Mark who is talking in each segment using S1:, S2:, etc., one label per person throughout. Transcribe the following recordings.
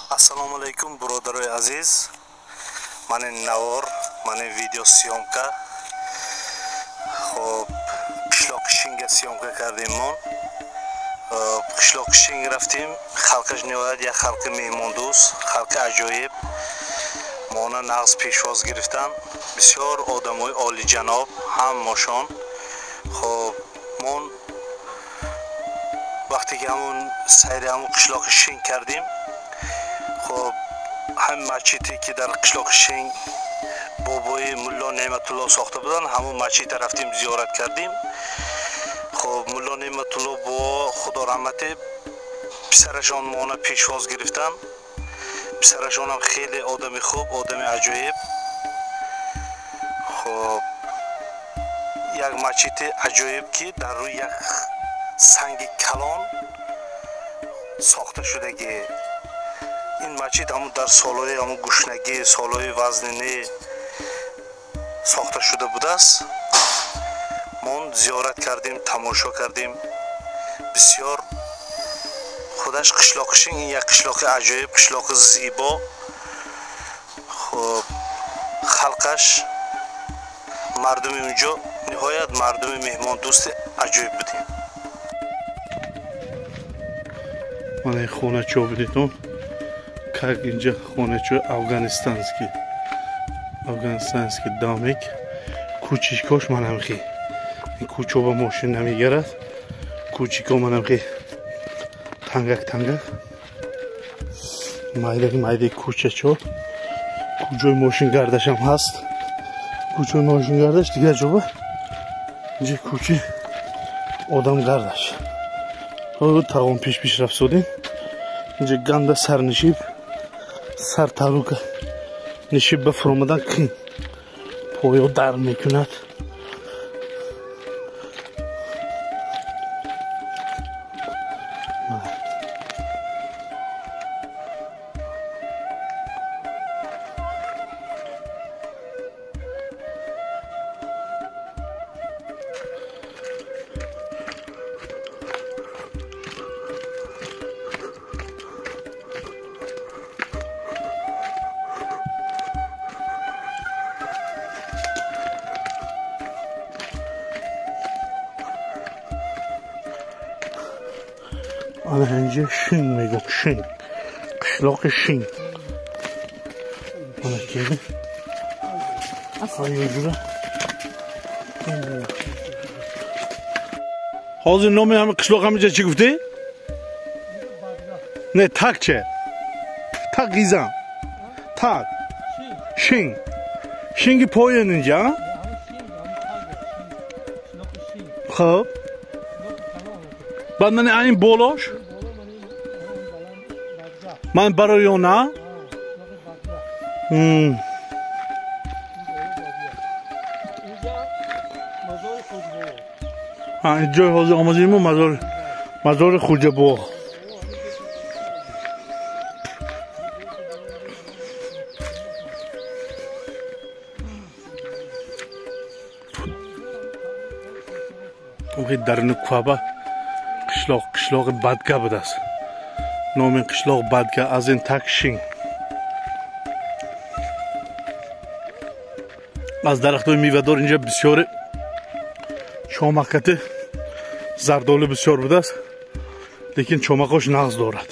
S1: Assalomu alaykum birodaroy aziz. Mana Navor, mana video syomka. Xo'p, qishloq ishinga syomka kardیم من. qishloq ishinga رفتیم. Xalqi nihoyat ya xalqi mehmondo'st, xalqi ajoyib. Mana nag'z peshvoz گرفتن. بسیار odamay olijanob, hammoshon. Xo'p, من وقتی که همون سیر همون قشلاق شین کردیم، خب هم مسجدی که در قشلاق شین بابای ملا نعمت الله ساخته بودن، همون مسجد رفتیم زیارت کردیم. خب ملا نعمت الله با خدا رحمت پسرشان مانا پیشواز گرفتن. پسرشان هم خیلی آدم خوب، آدم عجایب. خب یک مسجد عجایب که در روی یک سنگ کلان ساخته شده که این مسجد همون در سالهای همون گشنگی، سالهای وزنینه ساخته شده بوده است. ما زیارت کردیم، تماشا کردیم. بسیار خودش قشلاقشین، این یک قشلاق عجایب، قشلاق زیبا. خب خلقش، مردم اونجا نهایت مردم مهمان دوست عجایب بودیم.
S2: من خونه چو بدیتون که اینجا خونه چو افغانستانسکی دامیک کوچیکاش منم خی این کوچو با ماشین نمیگرد، کوچیکا منم خی تنگک مایده کوچه چو کوچوی ماشین گردش هم هست. کوچوی ماشین گردش دیگه جوبه اینجا کوچی آدم گردش. تاون پیش رفت سودیم. اینجا گنده سر نشیب، سر تاروک نشیب بفرمودن که پایو در میکند. آن هنجه شین میگم، شین قشلاق شین. آن که آیا جوره حاضر نامی همه قشلاق همینجا چی گفتی؟ نه تک چه؟ تک گیزم تک شین شینگی پایین اینجا. خب بعد من این بالاش من برای اون نه اینجا حاضر آمازیم و مزار خوجه با اون در نکوابه قشلاق بدگه بوده است. نام قشلاق بدگه از این تک شین. از درختای میوه‌دار اینجا بسیار چامکت زردالو بسیار بوده است، لیکن چامکاش نغز دارد.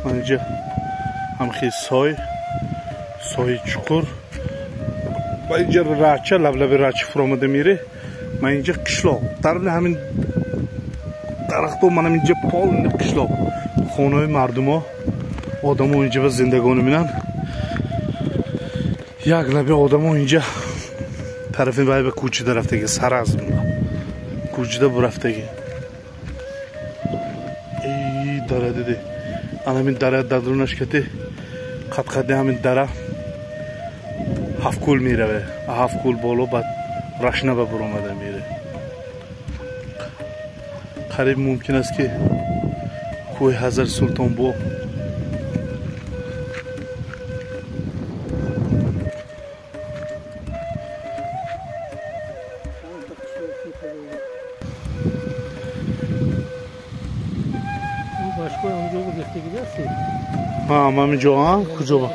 S2: اینجا هم خیلی سای چکر و اینجا راچه لب راچه فرامده میره. من اینجا قشلاق در همین درختو منم اینجا پال قشلاق خانه های مردم ها آدم ها اینجا به زندگانی مینن. یک لبه آدم ها اینجا طرف این باید به کوچیده رفتگی سر از کوچیده برفتگی ای داره دیده. آن همین دره در درونش کتی قد همین دره هفت کول میره، هفت کول بالا بعد رشنه به برامده میره. قریب ممکن است که کوه حضرت سلطان بو همین جا ها کجا با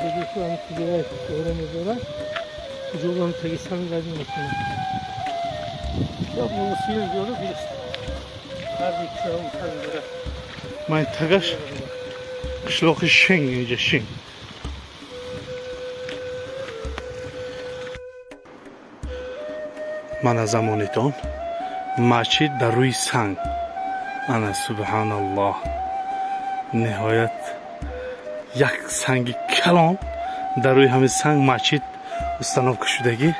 S2: من تگش قشلاق شنگ اینجا شنگ من از زمانتان مسجد در روی سنگ انا سبحان الله نهایت یک سنگ کلان در روی همین سنگ مسجد استناب کشیدگی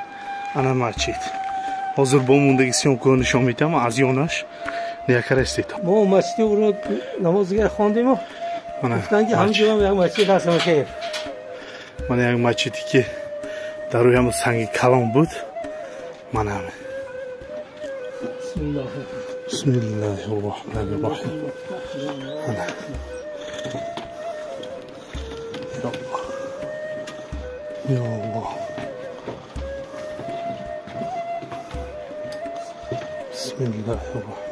S2: انا مسجد حاضر با موندگی سیون که نشان میدم از یانش نیاکر استیتم
S3: ما مسجد رو نماز دیگر خواندیم و گفتن که همینجا هم یک مسجد هست خیر
S2: من یک مسجدی که در روی همین سنگ کلان بود من همین بسم الله الرحمن الرحیم یا الله بسم الله الرحمن الرحیم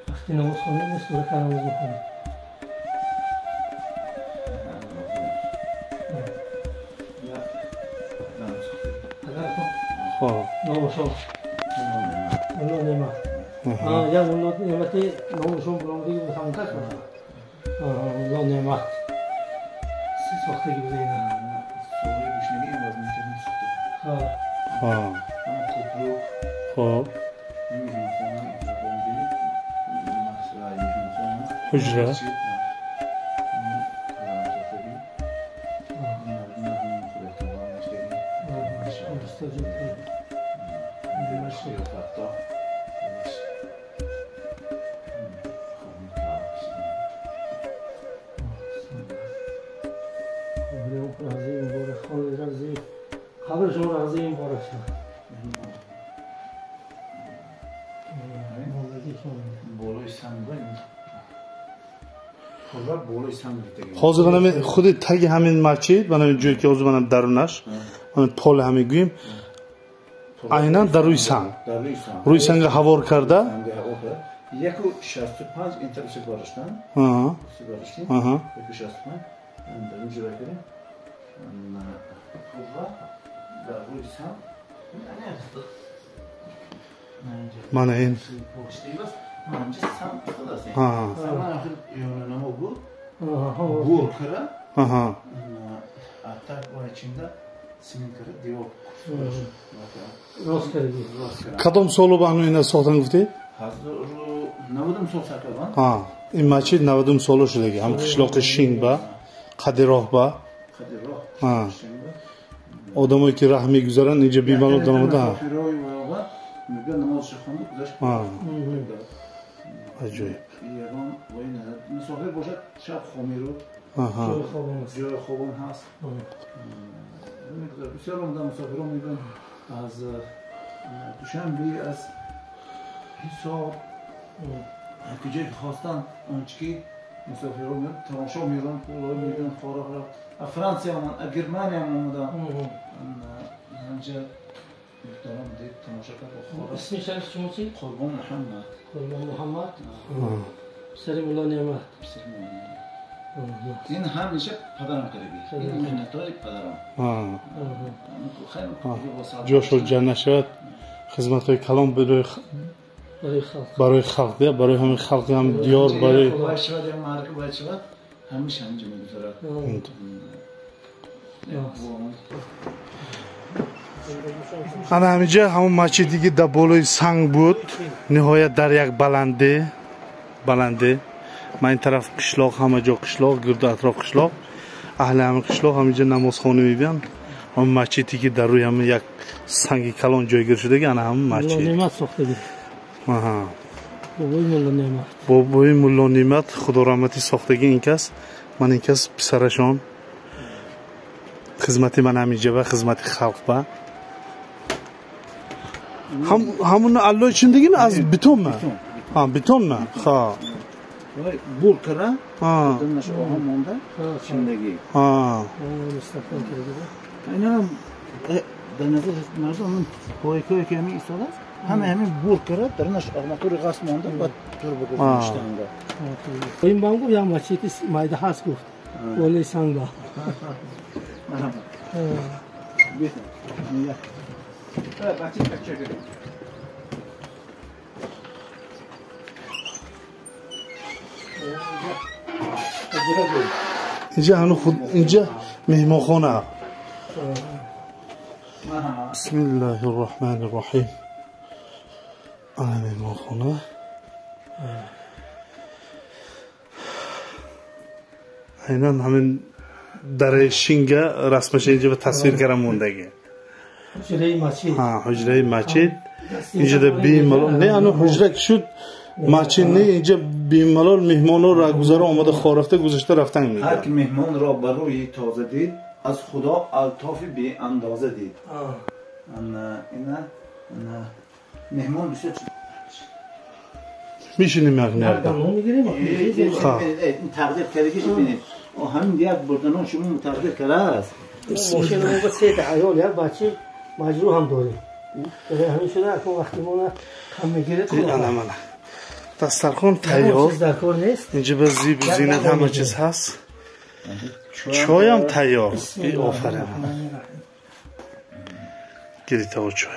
S3: وقتی نماز خوندیم سوره که نماز میخونیم نامشون ملا نعمت یا ملا نعمتی نامشون بلندگی بسامون کس باشن ملا نعمت ساختگی بزنیم
S4: سوره گوشنگی این باز میتونیم ساخته
S2: خب حجره
S3: خبرشون راضی این بارک شد
S4: بالای سنگ بالای سنگ
S2: حاضر بنام خود تگ همین مسجد بنام جایی که حاضر بنام درونش من پول همین گویم عیناً در روی سنگ روی سنگ هوار کرده
S4: یک و 65 اینترسی بارشتن سیگارشتیم یک و 65 در اینجا بکنیم در روی سنگ
S2: من این
S4: منجا سنگ خلاصه سنگ آخر یونانما بود گور کرد اتاق و içinde سیمین کرد دیو
S3: راست کردی
S2: کدام سالو با همین اینا ساختن گفتی؟
S4: نودم سال ساختن
S2: این مسجد نودم سالو شده هم قشلاق شین با قدیراه با آدمایی که راه میگذارن اینجا بیمار آدم بودن
S4: میگن نمازش خونده گذاشت
S2: عجیب
S4: مسافر باشد شب خامی رو جای خوابان هست بسیار آمدن مسافران میگن از دوشنبه از حساب کجایی که خواستن آنچه که مسافران میگن تماشا میرن پول میگن خارق را فرانسه آمدن گرمانی آمدن همجا دارم دید تماشا کرد خارق
S3: اسمش هست شما چی؟
S4: قربان محمد
S3: قربان محمد سری ملا نعمت
S4: این همیشه پدرم کردی این مهنتای پدرم
S2: خیلی جوش و جان نشود خدمت های کلام برای خلق برای همین خلق هم دیار برای
S4: باید شود یا مرگ باید شود همیشه همینجا میگذارد
S2: انا همینجا همون مسجدی که در بالای سنگ بود نهایت در یک بلنده من این طرف قشلاق همه جا قشلاق گرد اطراف قشلاق اهل همین قشلاق همینجا نمازخانه میبینن همون مسجدی که در روی همین یک سنگ کلان جایگیر شده انا همون مسجد
S3: نعمت ساختگی
S2: بابای ملا نعمت خدا رحمتی ساختگی این کس من این کس پسرشان خدمت من همیشه و خدمت خلق با همون الله چون دیگه از بتون نه ها بتون نه خا
S4: بور کرده دنش آهم مونده چندگی
S3: مستقبل کرده
S4: اینا در نظر مردم پایکایی که همی ایستاده است همین بور کرده درنش آرماتور غاز مونده بعد دور بگو میشتنگه
S3: این بانگو یا مچیتی مایده هست گفت ولی سنگا
S4: بیتن یا بچه کچه کرده
S2: اینجا هنو خود اینجا مهمان خونه بسم الله الرحمن الرحیم آن مهمان خونه اینا همین در شینگه رسمش اینجا به تصویر کردم موندگی
S3: حجره مسجد
S2: حجره مسجد اینجا در بیمالال نه انو حجره که شد مسجد نه اینجا بیمالال مهمانو را گذاره آمده خارفته گذاشته رفتن میگه
S4: هر که مهمان را بر روی تازه دید از خدا الطاف بی اندازه دید اینا مهمان بسیار
S2: میشینیم یک نرده
S4: این تقدیر کردگیش بینید همین دیگر بردنان شما تقدیر کرده است
S3: ماشین ما با 3 عیال یک بچه مجروح هم داریم همین شده اکنون وقتی ما کم میگیره
S2: دسترخوان تیار اینجا به زیب و زینت همه چیز هست چای هم تیار ای آفرین گیری تا چای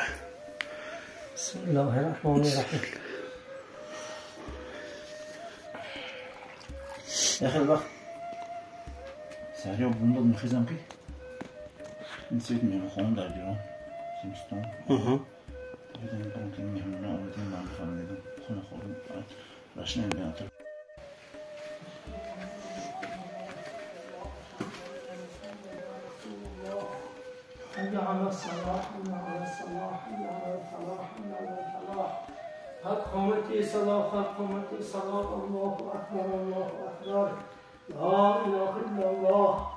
S3: بسم الله الرحمن الرحیم
S4: یخیل وقت سریع بونداد میخیزم که این سویت میمون خونم در دیران زمستان دیدم برم که میمونه آمدیم من فهمیدم خونه خودم رشنه این بیانتر
S3: حي على الصلاة حي على الصلاة حي على الفلاح حي على الفلاح قد قامت الصلاة قد قامت الصلاة الله أكبر الله أكبر لا إله إلا الله